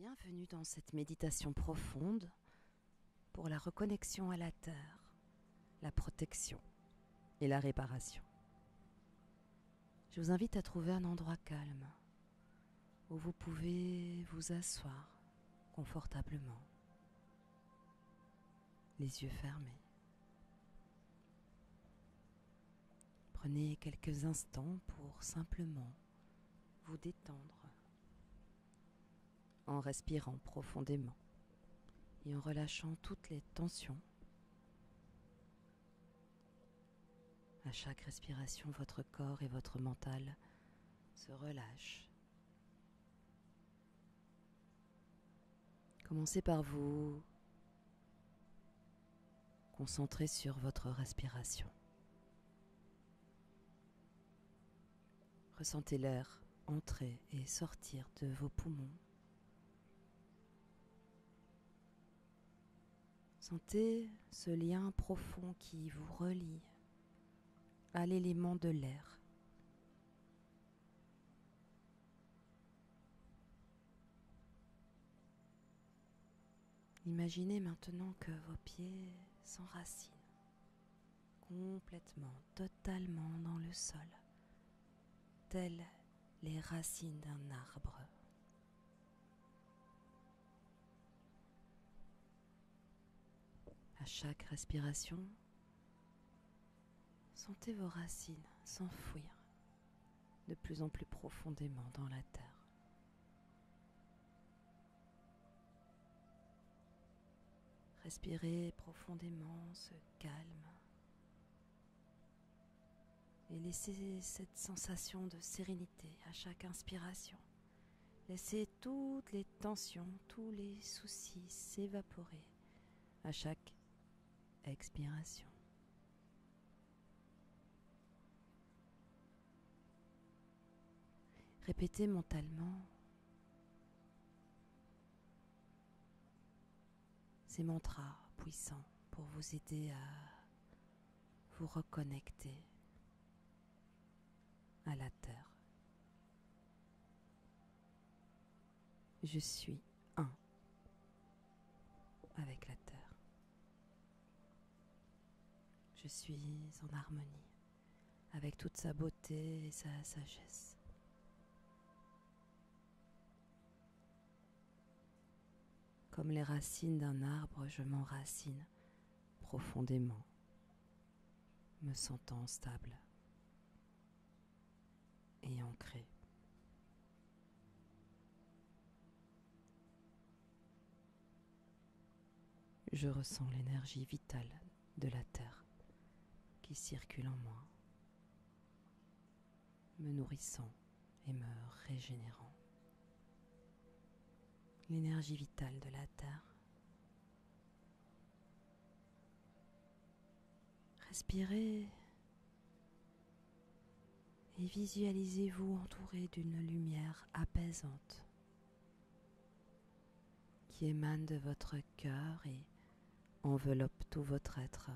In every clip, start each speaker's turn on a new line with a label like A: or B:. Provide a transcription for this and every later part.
A: Bienvenue dans cette méditation profonde pour la reconnexion à la terre, la protection et la réparation. Je vous invite à trouver un endroit calme où vous pouvez vous asseoir confortablement, les yeux fermés. Prenez quelques instants pour simplement vous détendre en respirant profondément et en relâchant toutes les tensions. À chaque respiration, votre corps et votre mental se relâchent. Commencez par vous concentrer sur votre respiration. Ressentez l'air entrer et sortir de vos poumons. Sentez ce lien profond qui vous relie à l'élément de l'air. Imaginez maintenant que vos pieds s'enracinent complètement, totalement dans le sol, telles les racines d'un arbre. À chaque respiration, sentez vos racines s'enfouir de plus en plus profondément dans la terre. Respirez profondément ce calme et laissez cette sensation de sérénité à chaque inspiration. Laissez toutes les tensions, tous les soucis s'évaporer à chaque expiration. Répétez mentalement ces mantras puissants pour vous aider à vous reconnecter à la terre. Je suis un avec la terre. Je suis en harmonie avec toute sa beauté et sa sagesse. Comme les racines d'un arbre, je m'enracine profondément, me sentant stable et ancré. Je ressens l'énergie vitale de la terre qui circule en moi, me nourrissant et me régénérant. L'énergie vitale de la terre. Respirez et visualisez-vous entouré d'une lumière apaisante qui émane de votre cœur et enveloppe tout votre être.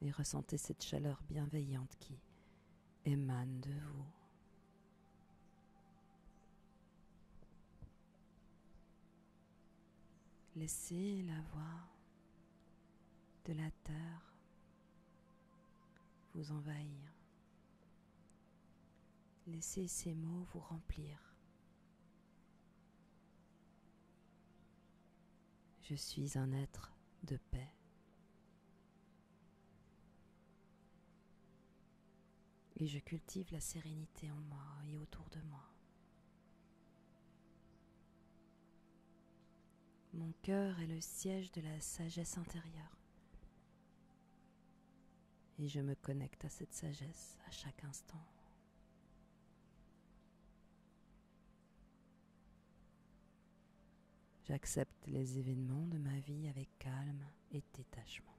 A: Et ressentez cette chaleur bienveillante qui émane de vous. Laissez la voix de la terre vous envahir. Laissez ces mots vous remplir. Je suis un être de paix. Et je cultive la sérénité en moi et autour de moi. Mon cœur est le siège de la sagesse intérieure. Et je me connecte à cette sagesse à chaque instant. J'accepte les événements de ma vie avec calme et détachement.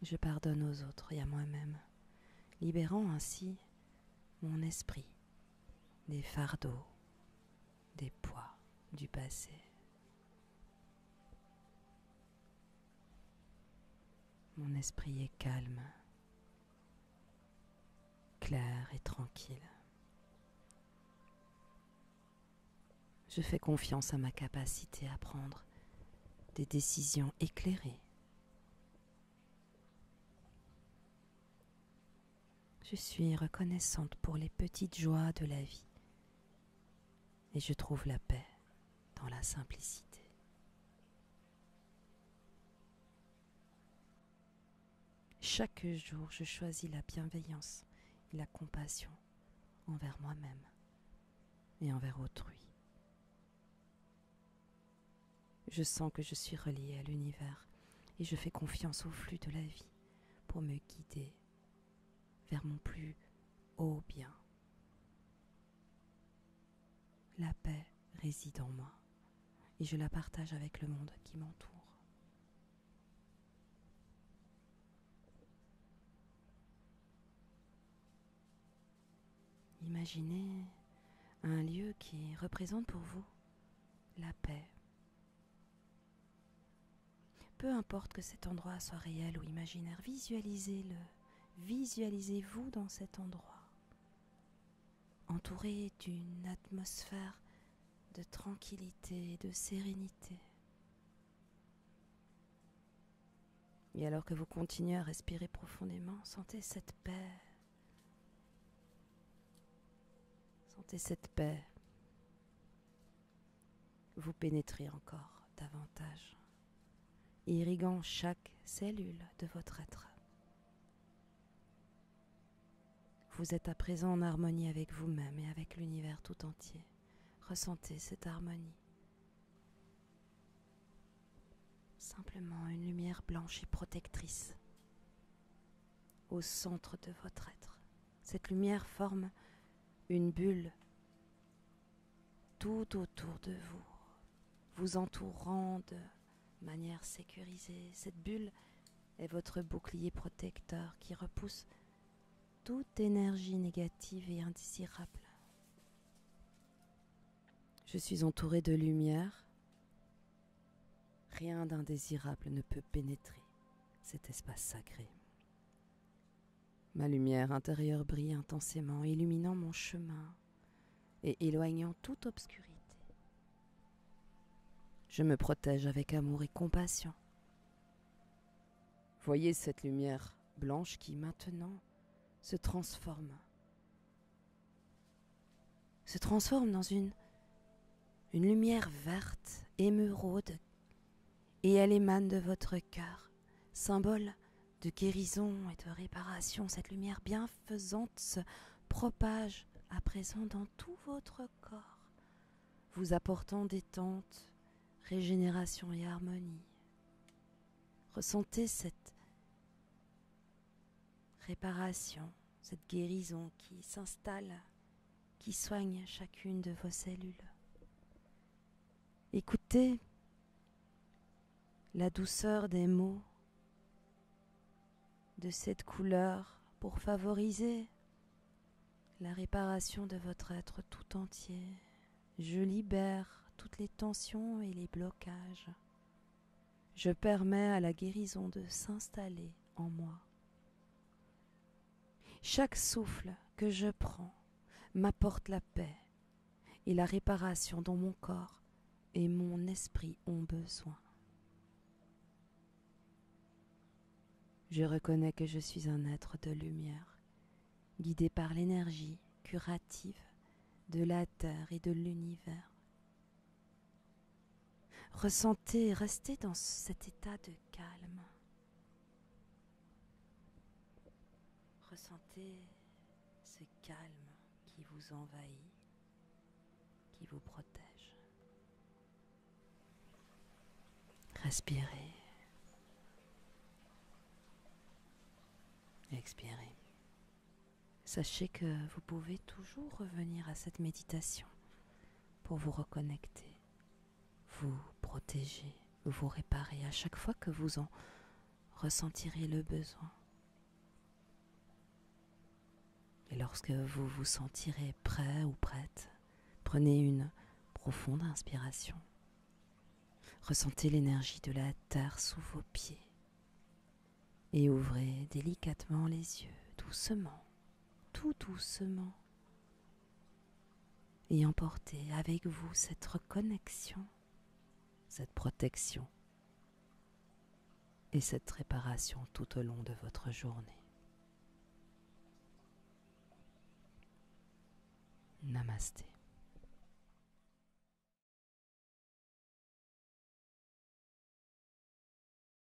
A: Je pardonne aux autres et à moi-même, libérant ainsi mon esprit des fardeaux, des poids du passé. Mon esprit est calme, clair et tranquille. Je fais confiance à ma capacité à prendre des décisions éclairées. Je suis reconnaissante pour les petites joies de la vie et je trouve la paix dans la simplicité. Chaque jour, je choisis la bienveillance et la compassion envers moi-même et envers autrui. Je sens que je suis reliée à l'univers et je fais confiance au flux de la vie pour me guider vers mon plus haut bien. La paix réside en moi et je la partage avec le monde qui m'entoure. Imaginez un lieu qui représente pour vous la paix. Peu importe que cet endroit soit réel ou imaginaire, visualisez-le. Visualisez-vous dans cet endroit, entouré d'une atmosphère de tranquillité et de sérénité. Et alors que vous continuez à respirer profondément, sentez cette paix. Sentez cette paix vous pénétrer encore davantage, irriguant chaque cellule de votre être. Vous êtes à présent en harmonie avec vous-même et avec l'univers tout entier. Ressentez cette harmonie. Simplement une lumière blanche et protectrice au centre de votre être. Cette lumière forme une bulle tout autour de vous, vous entourant de manière sécurisée. Cette bulle est votre bouclier protecteur qui repousse toute énergie négative et indésirable. Je suis entourée de lumière. Rien d'indésirable ne peut pénétrer cet espace sacré. Ma lumière intérieure brille intensément, illuminant mon chemin et éloignant toute obscurité. Je me protège avec amour et compassion. Voyez cette lumière blanche qui maintenant se transforme dans une lumière verte, émeraude, et elle émane de votre cœur, symbole de guérison et de réparation. Cette lumière bienfaisante se propage à présent dans tout votre corps, vous apportant détente, régénération et harmonie. Ressentez cette réparation, cette guérison qui s'installe, qui soigne chacune de vos cellules. Écoutez la douceur des mots de cette couleur pour favoriser la réparation de votre être tout entier. Je libère toutes les tensions et les blocages. Je permets à la guérison de s'installer en moi. Chaque souffle que je prends m'apporte la paix et la réparation dont mon corps et mon esprit ont besoin. Je reconnais que je suis un être de lumière, guidé par l'énergie curative de la terre et de l'univers. Ressentez et restez dans cet état de calme. Ressentez ce calme qui vous envahit, qui vous protège. Respirez. Expirez. Sachez que vous pouvez toujours revenir à cette méditation pour vous reconnecter, vous protéger, vous réparer à chaque fois que vous en ressentirez le besoin. Et lorsque vous vous sentirez prêt ou prête, prenez une profonde inspiration. Ressentez l'énergie de la terre sous vos pieds et ouvrez délicatement les yeux, doucement, tout doucement, et emportez avec vous cette reconnexion, cette protection et cette réparation tout au long de votre journée. Namasté.